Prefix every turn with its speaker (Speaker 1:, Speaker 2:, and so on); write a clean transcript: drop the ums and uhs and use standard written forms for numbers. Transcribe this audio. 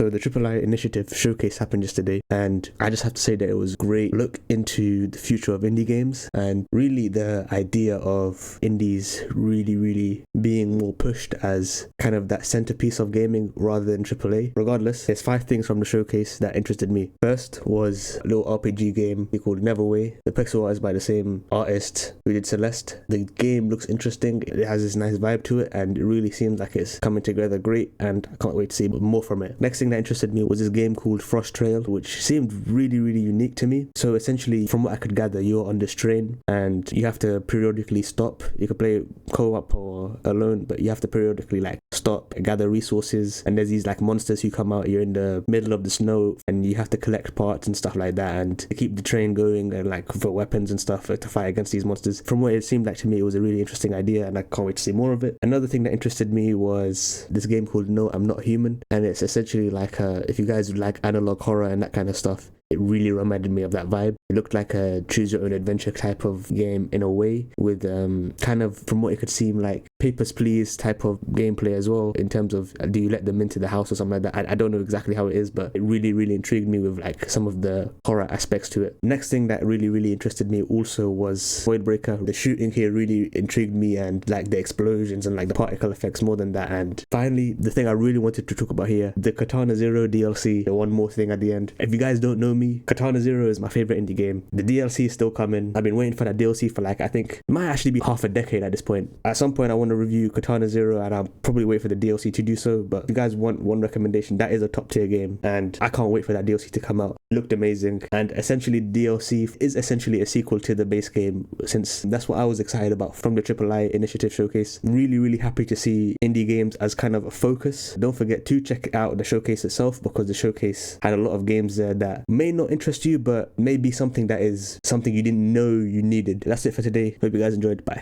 Speaker 1: So the AAA Initiative showcase happened yesterday, and I just have to say that it was a great look into the future of indie games, and really the idea of indies really being more pushed as kind of that centerpiece of gaming rather than AAA. Regardless, there's 5 things from the showcase that interested me. First was a little RPG game called Neverway. The pixel art is by the same artist who did Celeste. The game looks interesting, it has this nice vibe to it, and it really seems like it's coming together great, and I can't wait to see more from it. Next thing that interested me was this game called Frost Trail, which seemed really unique to me. So essentially, from what I could gather, you're on this train and you have to periodically stop. You can play co-op or alone, but you have to periodically stop, gather resources, and there's these monsters who come out. You're in the middle of the snow and you have to collect parts and stuff like that, and to keep the train going, and for weapons and stuff to fight against these monsters. From what it seemed like to me, it was a really interesting idea, and I can't wait to see more of it. Another thing that interested me was this game called No, I'm Not Human, and it's essentially if you guys like analog horror and that kind of stuff, it really reminded me of that vibe. It looked like a choose your own adventure type of game in a way, with kind of, from what it could seem like, Papers, Please type of gameplay as well, in terms of do you let them into the house or something like that. I don't know exactly how it is, but it really intrigued me with some of the horror aspects to it. Next thing that really interested me also was Voidbreaker. The shooting here really intrigued me, and the explosions and the particle effects more than that. And finally, the thing I really wanted to talk about here, the Katana Zero DLC. The one more thing at the end. If you guys don't know me, Katana Zero is my favorite indie game. The DLC is still coming. I've been waiting for that DLC for I think it might actually be half a decade at this point. At some point I want to review Katana Zero, and I'll probably wait for the DLC to do so, but if you guys want one recommendation, that is a top tier game, and I can't wait for that DLC to come out. It looked amazing, and essentially the DLC is essentially a sequel to the base game, since that's what I was excited about from the AAA Initiative showcase. Really happy to see indie games as kind of a focus. Don't forget to check out the showcase itself, because the showcase had a lot of games there that may not interest you, but maybe something that is something you didn't know you needed. That's it for today. Hope you guys enjoyed. Bye.